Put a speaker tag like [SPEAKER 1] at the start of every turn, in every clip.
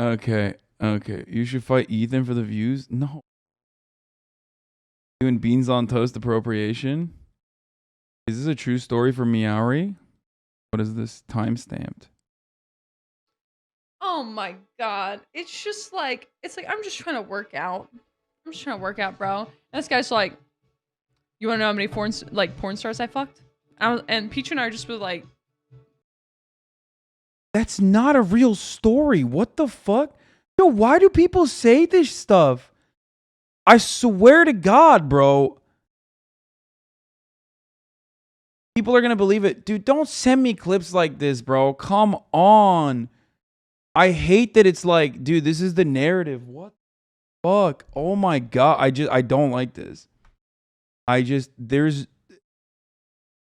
[SPEAKER 1] Okay. Okay. You should fight Ethan for the views? No. Doing beans on toast appropriation? Is this a true story from Miauri? What is this? Time stamped.
[SPEAKER 2] Oh my god. It's like I'm just trying to work out. I'm just trying to work out, bro. And this guy's like, you wanna know how many porn stars I fucked? And Peach and I are just like,
[SPEAKER 1] That's not a real story. What the fuck? Yo, why do people say this stuff? I swear to God, bro. People are going to believe it. Dude, don't send me clips like this, bro. Come on. I hate that it's like, dude, this is the narrative. What the fuck? Oh my God. I don't like this. I've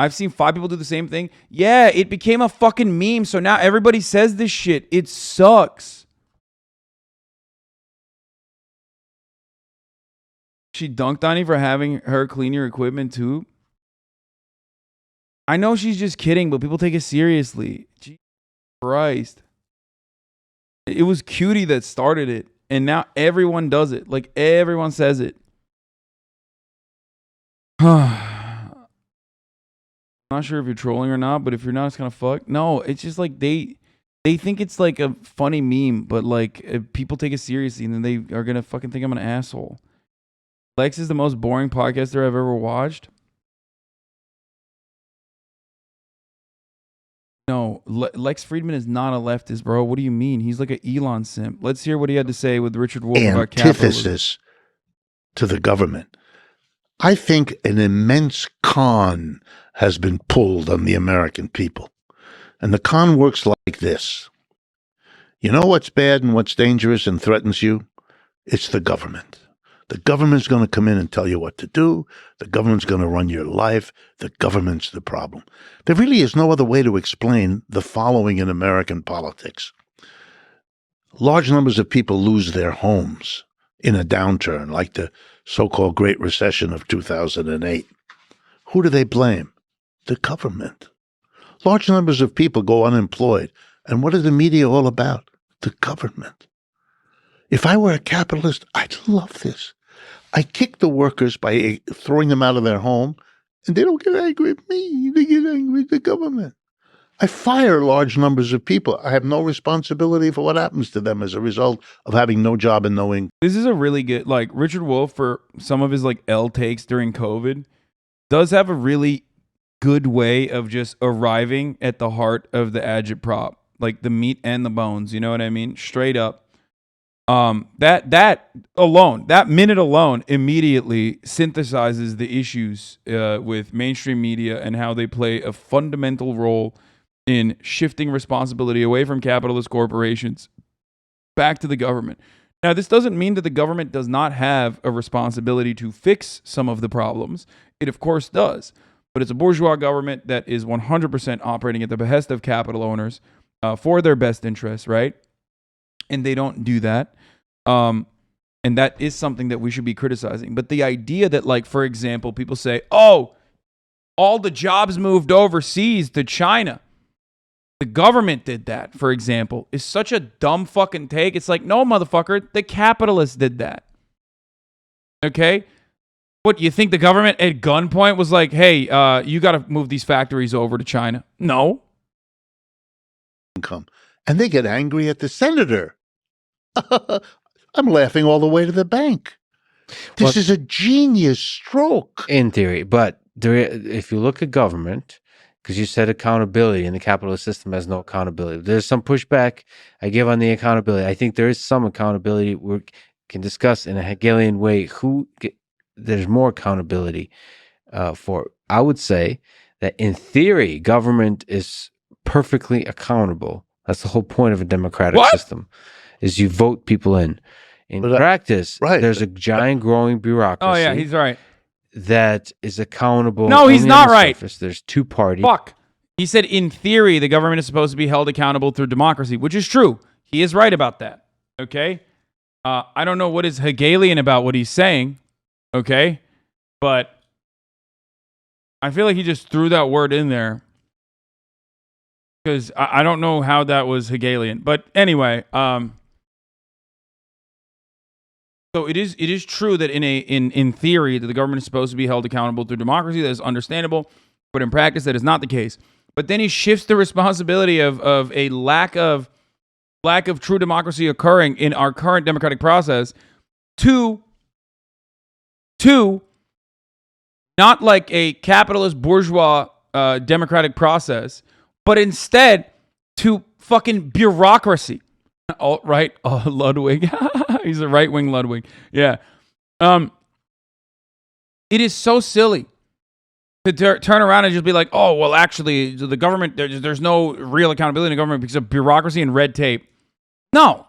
[SPEAKER 1] seen 5 people do the same thing. Yeah, it became a fucking meme. So now everybody says this shit. It sucks. She dunked on you for having her clean your equipment too. I know she's just kidding, but people take it seriously. Jesus Christ. It was Cutie that started it, and now everyone does it. Like, everyone says it. I'm not sure if you're trolling or not, but if you're not, it's kind of fucked. No, it's just like they think it's like a funny meme, but like people take it seriously, and then they are going to fucking think I'm an asshole. Lex is the most boring podcaster I've ever watched. No, Lex Fridman is not a leftist, bro. What do you mean? He's like an Elon simp. Let's hear what he had to say with Richard Wolff about capitalism.
[SPEAKER 3] Antithesis to the government. I think an immense con has been pulled on the American people. And the con works like this. You know what's bad and what's dangerous and threatens you? It's the government. The government's going to come in and tell you what to do. The government's going to run your life. The government's the problem. There really is no other way to explain the following in American politics. Large numbers of people lose their homes in a downturn, like the so-called Great Recession of 2008. Who do they blame? The government. Large numbers of people go unemployed. And what is the media all about? The government. If I were a capitalist, I'd love this. I kick the workers by throwing them out of their home, and they don't get angry at me. They get angry at the government. I fire large numbers of people. I have no responsibility for what happens to them as a result of having no job and no income.
[SPEAKER 1] This is a really good, like, Richard Wolff, for some of his like L takes during COVID, does have a really good way of just arriving at the heart of the agitprop, like the meat and the bones. You know what I mean? Straight up. That minute alone immediately synthesizes the issues with mainstream media and how they play a fundamental role in shifting responsibility away from capitalist corporations back to the government. Now, this doesn't mean that the government does not have a responsibility to fix some of the problems. It, of course, does. But it's a bourgeois government that is 100% operating at the behest of capital owners for their best interests, right? And they don't do that. And that is something that we should be criticizing. But the idea that, like, for example, people say, oh, all the jobs moved overseas to China. The government did that, for example, is such a dumb fucking take. It's like, no, motherfucker, the capitalists did that. Okay? What, you think the government at gunpoint was like, hey, you got to move these factories over to China? No.
[SPEAKER 3] Income. And they get angry at the senator. I'm laughing all the way to the bank. This is a genius stroke.
[SPEAKER 4] In theory, but if you look at government, because you said accountability and the capitalist system has no accountability. There's some pushback I give on the accountability. I think there is some accountability we can discuss in a Hegelian way there's more accountability for. I would say that in theory, government is perfectly accountable. That's the whole point of a democratic system, is you vote people in. In practice, there's a giant growing bureaucracy.
[SPEAKER 1] Oh, yeah, he's right.
[SPEAKER 4] That is accountable.
[SPEAKER 1] No, he's not right.
[SPEAKER 4] There's two parties.
[SPEAKER 1] Fuck. He said, in theory, the government is supposed to be held accountable through democracy, which is true. He is right about that. Okay? I don't know what is Hegelian about what he's saying. Okay? But I feel like he just threw that word in there because I don't know how that was Hegelian. But anyway, So it is true that in theory that the government is supposed to be held accountable through democracy. That is understandable, but in practice that is not the case. But then he shifts the responsibility of a lack of true democracy occurring in our current democratic process to not like a capitalist bourgeois democratic process, but instead to fucking bureaucracy. Alt-right Ludwig. He's a right-wing Ludwig. Yeah. It is so silly to turn around and just be like, oh, well, actually, the government, there's no real accountability in the government because of bureaucracy and red tape. No.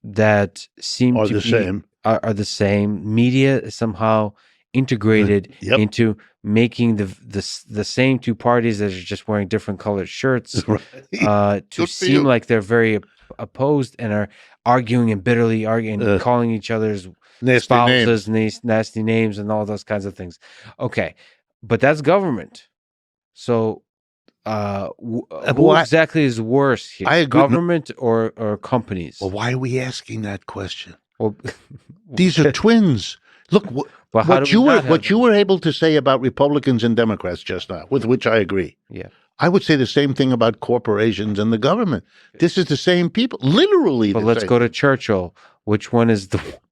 [SPEAKER 4] That seem
[SPEAKER 3] Are
[SPEAKER 4] to
[SPEAKER 3] the
[SPEAKER 4] be
[SPEAKER 3] same.
[SPEAKER 4] Are the same. Media is somehow integrated
[SPEAKER 3] Yep.
[SPEAKER 4] into making the same two parties that are just wearing different colored shirts
[SPEAKER 3] Right.
[SPEAKER 4] to
[SPEAKER 3] Good for
[SPEAKER 4] seem
[SPEAKER 3] you.
[SPEAKER 4] like they're very opposed and are arguing and bitterly arguing, calling each other's
[SPEAKER 3] Nasty name.
[SPEAKER 4] spouses nasty names and all those kinds of things. Okay, but that's government. So who exactly is worse here?
[SPEAKER 3] I agree.
[SPEAKER 4] Government or companies?
[SPEAKER 3] Well, why are we asking that question?
[SPEAKER 4] Well,
[SPEAKER 3] These are twins. Look,
[SPEAKER 4] But how do we not have
[SPEAKER 3] what you
[SPEAKER 4] them?
[SPEAKER 3] were able to say about Republicans and Democrats just now, with which I agree.
[SPEAKER 4] Yeah.
[SPEAKER 3] I would say the same thing about corporations and the government. This is the same people, literally.
[SPEAKER 4] But let's go to Churchill. Which one is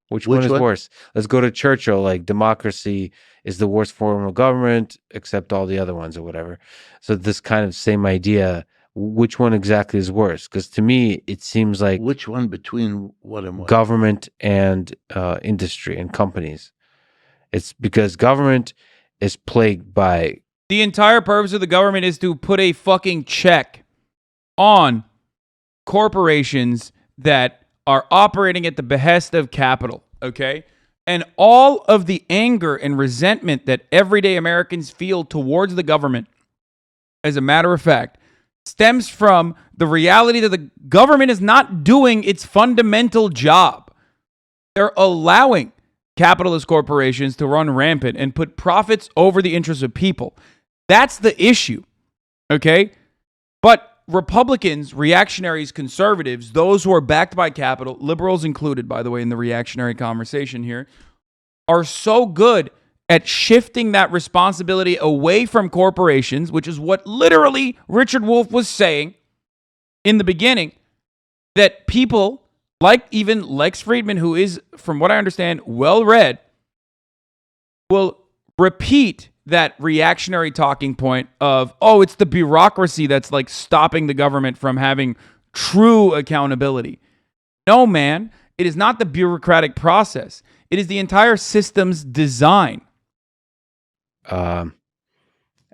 [SPEAKER 4] which one is worse? Let's go to Churchill. Like democracy is the worst form of government, except all the other ones or whatever. So this kind of same idea. Which one exactly is worse? Because to me, it seems like
[SPEAKER 3] Which one between what and what?
[SPEAKER 4] government and industry and companies. It's because government is plagued by.
[SPEAKER 1] The entire purpose of the government is to put a fucking check on corporations that are operating at the behest of capital, okay? And all of the anger and resentment that everyday Americans feel towards the government, as a matter of fact, stems from the reality that the government is not doing its fundamental job. They're allowing capitalist corporations to run rampant and put profits over the interests of people. That's the issue, okay? But Republicans, reactionaries, conservatives, those who are backed by capital, liberals included, by the way, in the reactionary conversation here, are so good at shifting that responsibility away from corporations, which is what literally Richard Wolff was saying in the beginning, that people like even Lex Fridman, who is, from what I understand, well-read, will repeat that reactionary talking point of, oh, it's the bureaucracy that's like stopping the government from having true accountability. No, man, it is not the bureaucratic process. It is the entire system's design.
[SPEAKER 4] I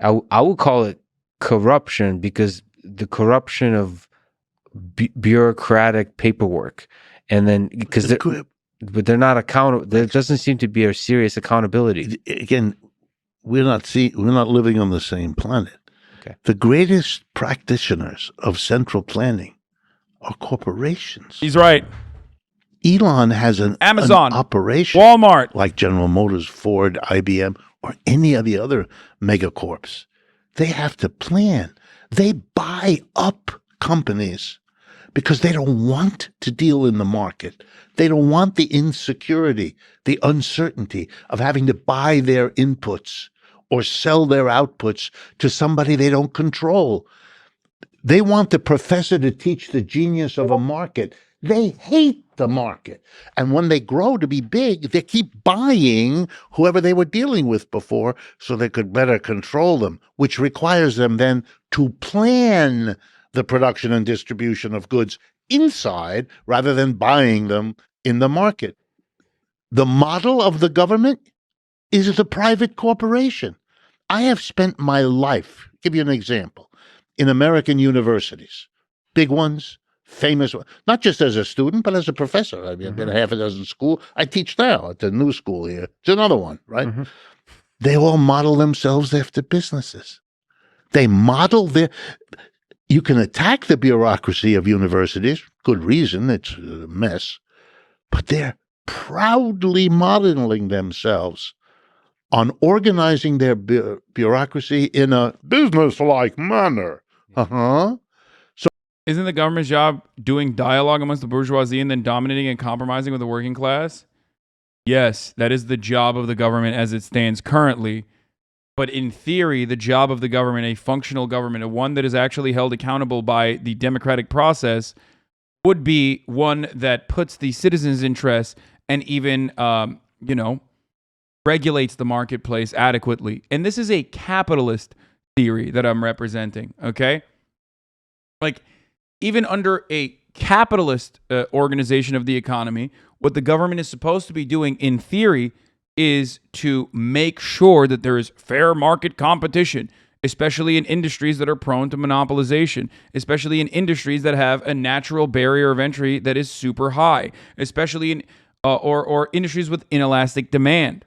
[SPEAKER 4] would call it corruption because the corruption of bureaucratic paperwork, and then because but they're not accountable. There doesn't seem to be a serious accountability.
[SPEAKER 3] Again, we're not living on the same planet.
[SPEAKER 4] Okay.
[SPEAKER 3] The greatest practitioners of central planning are corporations.
[SPEAKER 1] He's right.
[SPEAKER 3] Elon has an
[SPEAKER 1] Amazon,
[SPEAKER 3] operation,
[SPEAKER 1] Walmart,
[SPEAKER 3] like General Motors, Ford, IBM, or any of the other megacorps. They have to plan. They buy up companies because they don't want to deal in the market. They don't want the insecurity, the uncertainty of having to buy their inputs or sell their outputs to somebody they don't control. They want the professor to teach the genius of a market. They hate the market. And when they grow to be big, they keep buying whoever they were dealing with before so they could better control them, which requires them then to plan the production and distribution of goods inside rather than buying them in the market. The model of the government is the private corporation. I have spent my life, give you an example, in American universities, big ones, famous ones, not just as a student, but as a professor. I mean, I've been a half a dozen schools. I teach now at the new school here. It's another one, right?
[SPEAKER 4] Mm-hmm.
[SPEAKER 3] They all model themselves after businesses. They model their... You can attack the bureaucracy of universities, good reason, it's a mess, but they're proudly modeling themselves on organizing their bureaucracy in a business-like manner. Uh-huh.
[SPEAKER 1] Isn't the government's job doing dialogue amongst the bourgeoisie and then dominating and compromising with the working class? Yes, that is the job of the government as it stands currently. But in theory, the job of the government, a functional government, a one that is actually held accountable by the democratic process, would be one that puts the citizens' interests and even, regulates the marketplace adequately. And this is a capitalist theory that I'm representing, okay? Like, even under a capitalist organization of the economy, what the government is supposed to be doing in theory is to make sure that there is fair market competition, especially in industries that are prone to monopolization, especially in industries that have a natural barrier of entry that is super high, especially in or industries with inelastic demand.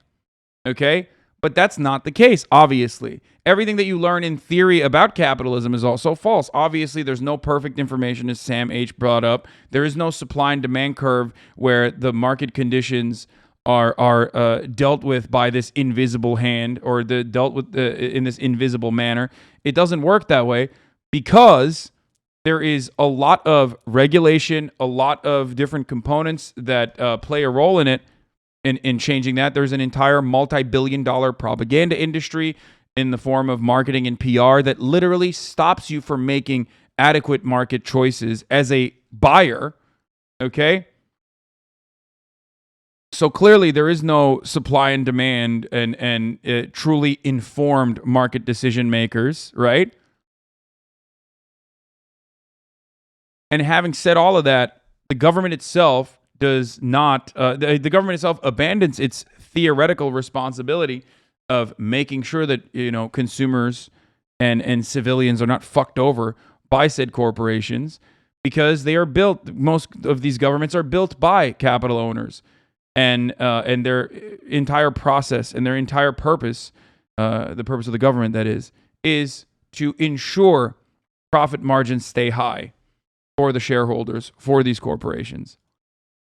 [SPEAKER 1] Okay? But that's not the case, obviously. Everything that you learn in theory about capitalism is also false. Obviously, there's no perfect information, as Sam H. brought up. There is no supply and demand curve where the market conditions are dealt with by this invisible hand or dealt with in this invisible manner. It doesn't work that way because there is a lot of regulation, a lot of different components that play a role in it. In changing that, there's an entire multi-billion-dollar propaganda industry in the form of marketing and PR that literally stops you from making adequate market choices as a buyer, okay? So clearly there is no supply and demand and truly informed market decision makers, right? And having said all of that, the government itself does not, the government itself abandons its theoretical responsibility of making sure that, consumers and civilians are not fucked over by said corporations because they are built, most of these governments are built by capital owners and their entire process and their entire purpose, the purpose of the government that is to ensure profit margins stay high for the shareholders, for these corporations.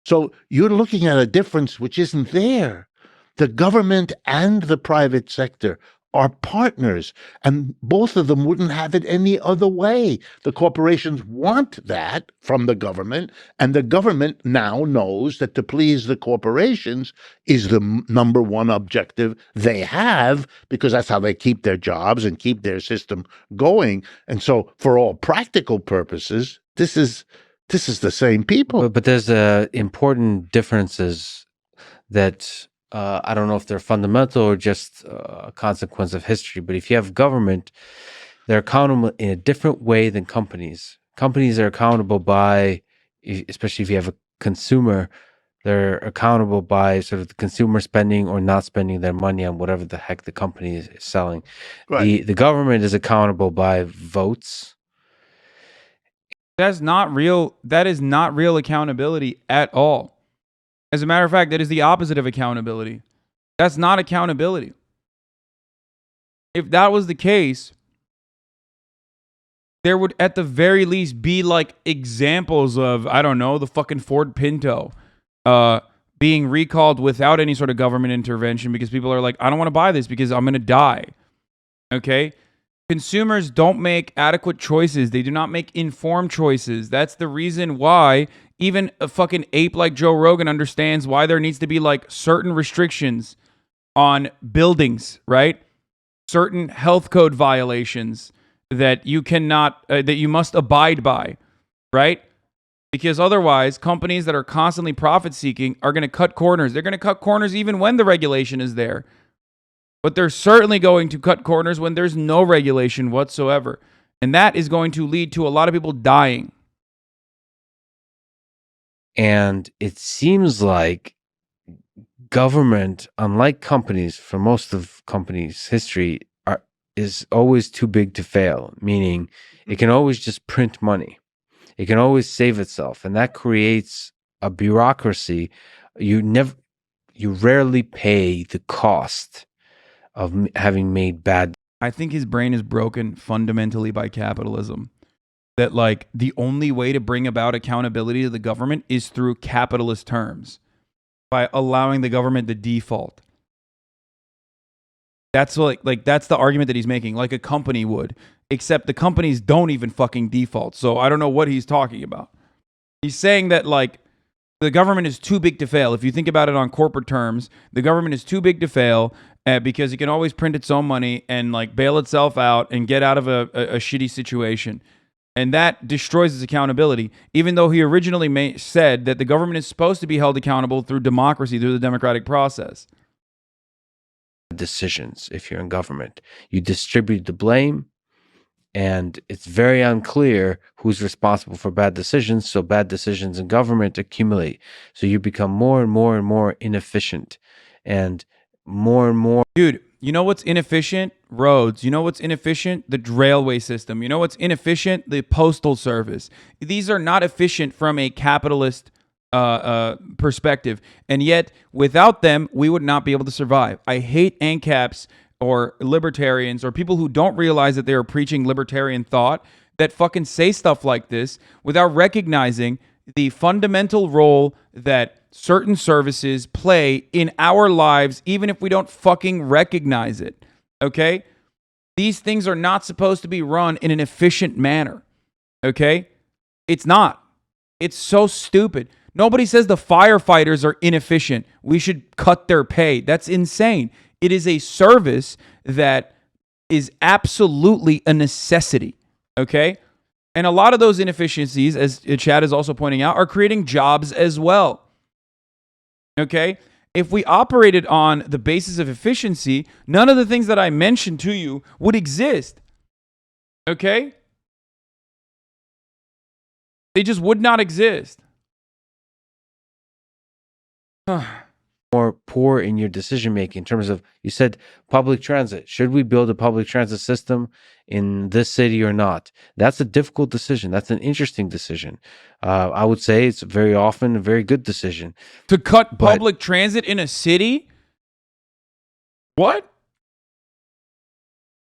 [SPEAKER 3] So you're looking at a difference which isn't there. The government and the private sector are partners, and both of them wouldn't have it any other way. The corporations want that from the government, and the government now knows that to please the corporations is the number one objective they have, because that's how they keep their jobs and keep their system going. And so for all practical purposes, this is the same people.
[SPEAKER 4] But there's important differences that I don't know if they're fundamental or just a consequence of history. But if you have government, they're accountable in a different way than companies. Companies are accountable by, especially if you have a consumer, they're accountable by sort of the consumer spending or not spending their money on whatever the heck the company is selling.
[SPEAKER 3] Right.
[SPEAKER 4] The government is accountable by votes.
[SPEAKER 1] That's not real. That is not real accountability at all. As a matter of fact, that is the opposite of accountability. That's not accountability. If that was the case, there would at the very least be like examples of, I don't know, the fucking Ford Pinto being recalled without any sort of government intervention because people are like, I don't want to buy this because I'm going to die. Okay? Consumers don't make adequate choices. They do not make informed choices. That's the reason why even a fucking ape like Joe Rogan understands why there needs to be like certain restrictions on buildings, right? Certain health code violations that you cannot, that you must abide by, right? Because otherwise, companies that are constantly profit seeking are going to cut corners. They're going to cut corners even when the regulation is there. But they're certainly going to cut corners when there's no regulation whatsoever. And that is going to lead to a lot of people dying.
[SPEAKER 4] And it seems like government, unlike companies, for most of companies' history, is always too big to fail, meaning it can always just print money. It can always save itself. And that creates a bureaucracy. You rarely pay the cost of having made bad.
[SPEAKER 1] I think his brain is broken fundamentally by capitalism. That like the only way to bring about accountability to the government is through capitalist terms, by allowing the government the default. That's like that's the argument that he's making, like a company would, except the companies don't even fucking default. So I don't know what he's talking about. He's saying that like the government is too big to fail. If you think about it on corporate terms, the government is too big to fail because it can always print its own money and like bail itself out and get out of a shitty situation. And that destroys its accountability, even though he originally said that the government is supposed to be held accountable through democracy, through the democratic process.
[SPEAKER 4] Decisions, if you're in government, you distribute the blame, and it's very unclear who's responsible for bad decisions. So bad decisions in government accumulate. So you become more and more and more inefficient, and more.
[SPEAKER 1] Dude, you know what's inefficient? Roads. You know what's inefficient? The railway system. You know what's inefficient? The postal service. These are not efficient from a capitalist perspective. And yet, without them, we would not be able to survive. I hate ANCAPs or libertarians or people who don't realize that they are preaching libertarian thought that fucking say stuff like this without recognizing the fundamental role that certain services play in our lives, even if we don't fucking recognize it. Okay? These things are not supposed to be run in an efficient manner. Okay? It's not. It's so stupid. Nobody says the firefighters are inefficient. We should cut their pay. That's insane. It is a service that is absolutely a necessity. Okay? And a lot of those inefficiencies, as Chad is also pointing out, are creating jobs as well. Okay? If we operated on the basis of efficiency, none of the things that I mentioned to you would exist. Okay? They just would not exist.
[SPEAKER 4] More poor in your decision making in terms of, you said public transit. Should we build a public transit system in this city or not? That's a difficult decision. That's an interesting decision. I would say it's very often a very good decision.
[SPEAKER 1] To cut public transit in a city? What?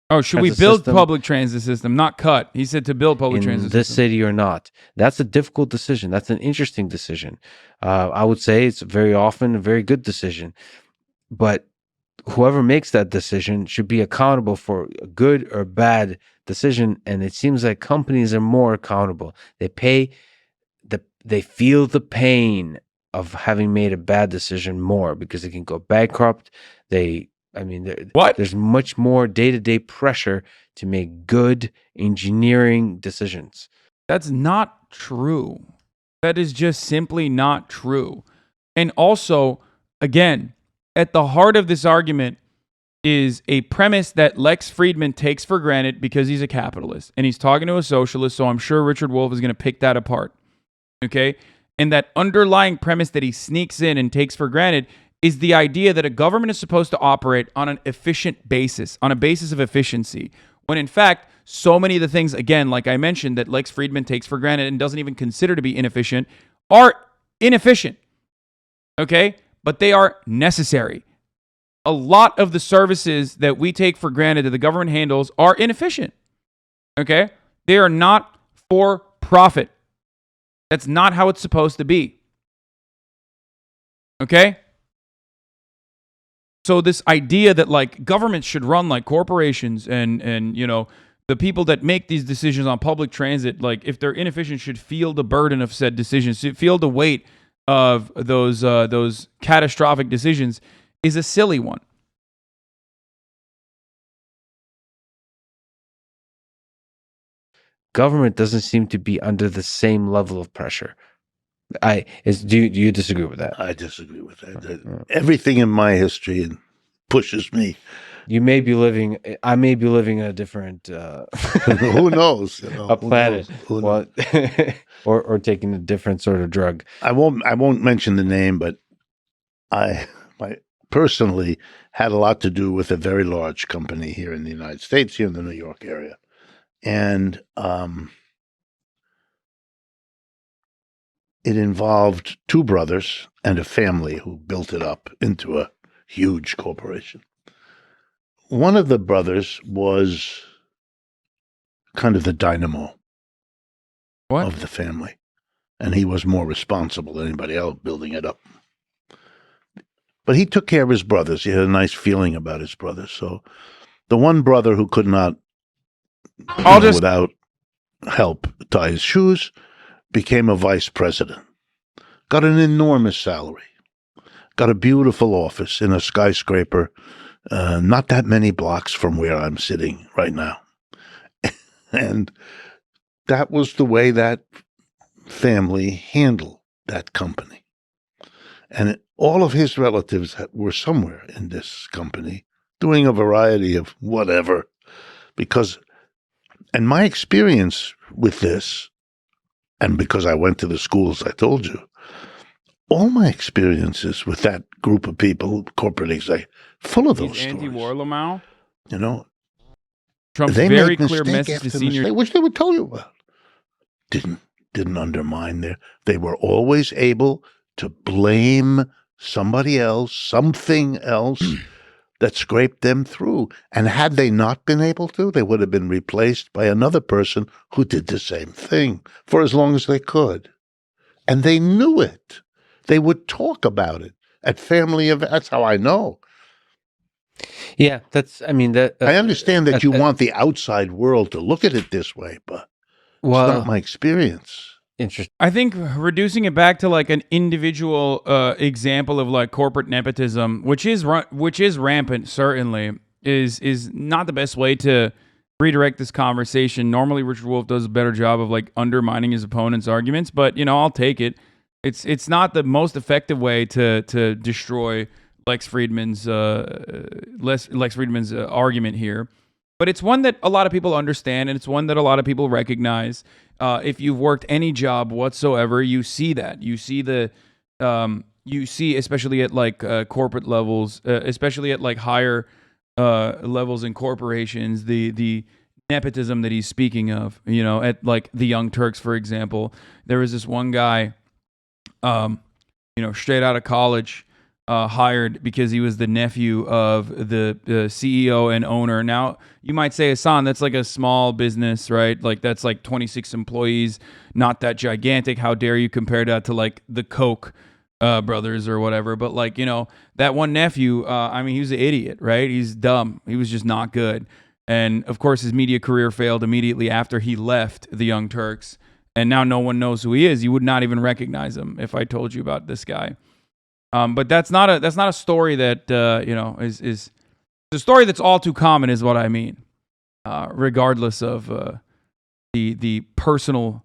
[SPEAKER 1] Oh, should we build public transit system, not cut? He said to build public transit system.
[SPEAKER 4] In this city or not. That's a difficult decision. That's an interesting decision. I would say it's very often a very good decision. But whoever makes that decision should be accountable for a good or bad decision. And it seems like companies are more accountable. They feel the pain of having made a bad decision more because they can go bankrupt. There's much more day-to-day pressure to make good engineering decisions.
[SPEAKER 1] That's not true. That is just simply not true. And also, again, at the heart of this argument is a premise that Lex Fridman takes for granted because he's a capitalist. And he's talking to a socialist, so I'm sure Richard Wolff is going to pick that apart. Okay? And that underlying premise that he sneaks in and takes for granted is the idea that a government is supposed to operate on an efficient basis, on a basis of efficiency, when in fact, so many of the things, again, like I mentioned, that Lex Fridman takes for granted and doesn't even consider to be inefficient, are inefficient, okay? But they are necessary. A lot of the services that we take for granted that the government handles are inefficient, okay? They are not for profit. That's not how it's supposed to be, okay? So this idea that like governments should run like corporations and you know, the people that make these decisions on public transit, like if they're inefficient, should feel the burden of said decisions, should feel the weight of those catastrophic decisions, is a silly one.
[SPEAKER 4] Government doesn't seem to be under the same level of pressure. Do you disagree with that?
[SPEAKER 3] I disagree with that. Everything in my history pushes me.
[SPEAKER 4] I may be living in a different
[SPEAKER 3] who knows? You know,
[SPEAKER 4] a planet.
[SPEAKER 3] Who knows?
[SPEAKER 4] or taking a different sort of drug.
[SPEAKER 3] I won't mention the name, but I personally had a lot to do with a very large company here in the United States, here in the New York area. And it involved two brothers and a family who built it up into a huge corporation. One of the brothers was kind of the dynamo of the family, and he was more responsible than anybody else building it up. But he took care of his brothers. He had a nice feeling about his brothers. So the one brother who could not, without help, tie his shoes, became a vice president. Got an enormous salary. Got a beautiful office in a skyscraper, not that many blocks from where I'm sitting right now. And that was the way that family handled that company. And all of his relatives were somewhere in this company doing a variety of whatever. And my experience with this, and because I went to the schools I told you, all my experiences with that group of people, corporate exec, full of those
[SPEAKER 1] He's
[SPEAKER 3] stories.
[SPEAKER 1] anti-war, Lamau.
[SPEAKER 3] You know,
[SPEAKER 1] Trump's
[SPEAKER 3] they
[SPEAKER 1] very
[SPEAKER 3] make
[SPEAKER 1] clear
[SPEAKER 3] mistake
[SPEAKER 1] message to
[SPEAKER 3] after
[SPEAKER 1] senior.
[SPEAKER 3] mistake, which they would tell you about. Didn't undermine they were always able to blame somebody else, something else that scraped them through. And had they not been able to, they would have been replaced by another person who did the same thing for as long as they could. And they knew it. They would talk about it at family events. That's how I know.
[SPEAKER 4] Yeah,
[SPEAKER 3] I understand that you want the outside world to look at it this way, but it's not my experience.
[SPEAKER 4] Interesting.
[SPEAKER 1] I think reducing it back to like an individual example of like corporate nepotism, which is rampant, certainly, is not the best way to redirect this conversation. Normally, Richard Wolff does a better job of like undermining his opponent's arguments, but I'll take it. It's not the most effective way to destroy Lex Fridman's argument here, but it's one that a lot of people understand, and it's one that a lot of people recognize. If you've worked any job whatsoever, you see that. You see especially at like corporate levels, especially at like higher levels in corporations, the nepotism that he's speaking of. At like the Young Turks, for example, there was this one guy, straight out of college, hired because he was the nephew of the CEO and owner. Now, you might say, Hasan, that's like a small business, right? Like that's like 26 employees, not that gigantic. How dare you compare that to like the Koch brothers or whatever? But like, that one nephew, he was an idiot, right? He's dumb. He was just not good. And of course, his media career failed immediately after he left the Young Turks. And now no one knows who he is. You would not even recognize him if I told you about this guy. But that's not a story that is the story that's all too common, is what I mean. Regardless of the personal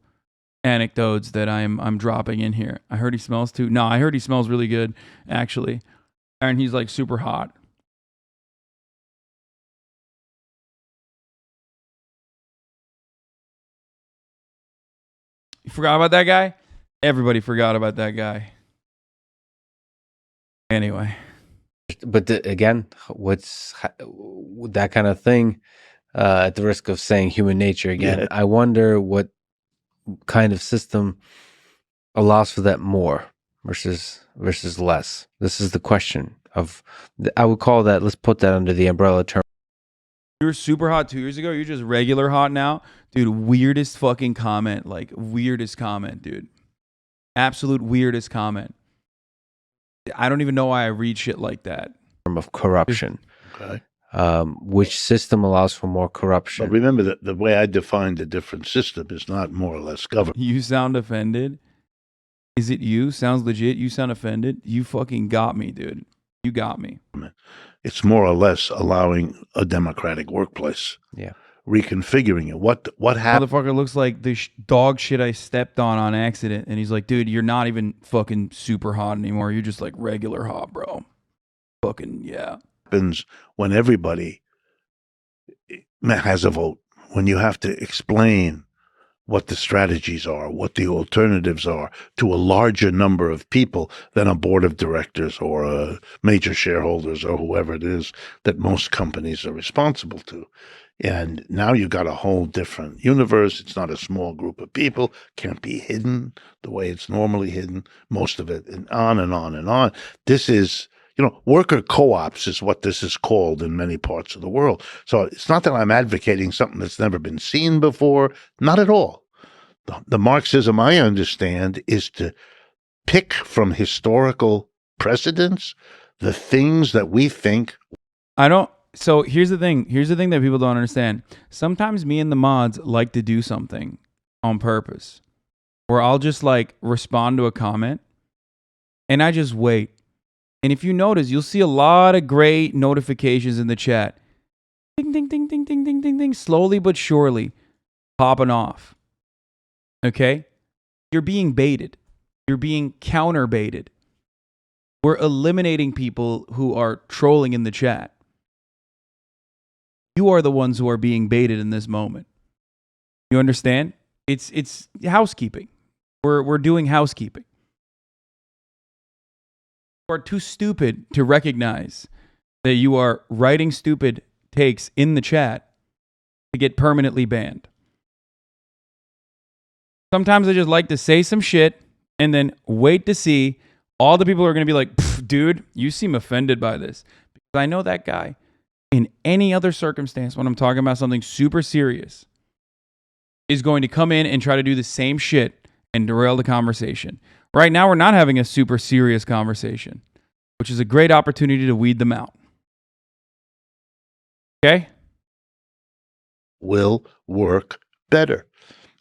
[SPEAKER 1] anecdotes that I'm dropping in here. I heard he smells too. No, I heard he smells really good, actually, and he's like super hot. You forgot about that guy? Everybody forgot about that guy. Anyway.
[SPEAKER 4] But again, what's that kind of thing, at the risk of saying human nature again, I wonder what kind of system allows for that more versus less. This is the question of, I would call that, let's put that under the umbrella term.
[SPEAKER 1] You were super hot 2 years ago. You're just regular hot now. Dude, weirdest fucking comment. Like, weirdest comment, dude. Absolute weirdest comment. I don't even know why I read shit like that.
[SPEAKER 4] Of corruption.
[SPEAKER 3] Okay.
[SPEAKER 4] Which system allows for more corruption?
[SPEAKER 3] But remember that the way I define the different system is not more or less government.
[SPEAKER 1] You sound offended? Is it you? Sounds legit. You sound offended? You fucking got me, dude. You got me.
[SPEAKER 3] It's more or less allowing a democratic workplace.
[SPEAKER 4] Yeah.
[SPEAKER 3] Reconfiguring it. What happened?
[SPEAKER 1] Motherfucker looks like the dog shit I stepped on accident. And he's like, dude, you're not even fucking super hot anymore. You're just like regular hot, bro. Fucking, yeah.
[SPEAKER 3] Happens when everybody has a vote, when you have to explain what the strategies are, what the alternatives are to a larger number of people than a board of directors or major shareholders or whoever it is that most companies are responsible to. And now you've got a whole different universe. It's not a small group of people, can't be hidden the way it's normally hidden, most of it, and on and on and on. This is, worker co-ops is what this is called in many parts of the world. So it's not that I'm advocating something that's never been seen before, not at all. The Marxism I understand is to pick from historical precedents the things that we think.
[SPEAKER 1] I don't. So here's the thing. Here's the thing that people don't understand. Sometimes me and the mods like to do something on purpose, where I'll just like respond to a comment, and I just wait. And if you notice, you'll see a lot of gray notifications in the chat. Ding, ding, ding, ding, ding, ding, ding, ding. Slowly but surely popping off. Okay? You're being baited. You're being counter baited. We're eliminating people who are trolling in the chat. You are the ones who are being baited in this moment. You understand? It's housekeeping. We're doing housekeeping. You are too stupid to recognize that you are writing stupid takes in the chat to get permanently banned. Sometimes I just like to say some shit and then wait to see all the people who are going to be like, dude, you seem offended by this. Because I know that guy in any other circumstance when I'm talking about something super serious is going to come in and try to do the same shit and derail the conversation. Right now, we're not having a super serious conversation, which is a great opportunity to weed them out. Okay?
[SPEAKER 3] Will work better.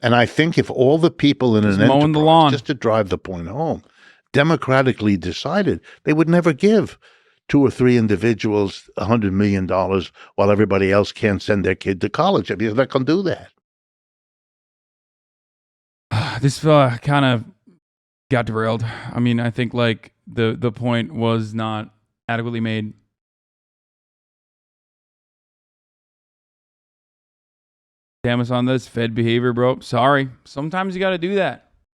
[SPEAKER 3] And I think if all the people in
[SPEAKER 1] Just
[SPEAKER 3] an
[SPEAKER 1] mowing
[SPEAKER 3] enterprise,
[SPEAKER 1] the lawn.
[SPEAKER 3] just to drive the point home, democratically decided, they would never give 2 or 3 individuals $100 million while everybody else can't send their kid to college. I mean, they're not going to do that.
[SPEAKER 1] This kind of got derailed. I mean, I think like the point was not adequately made. Damn us on this Fed behavior, bro. Sorry. Sometimes you got to do that.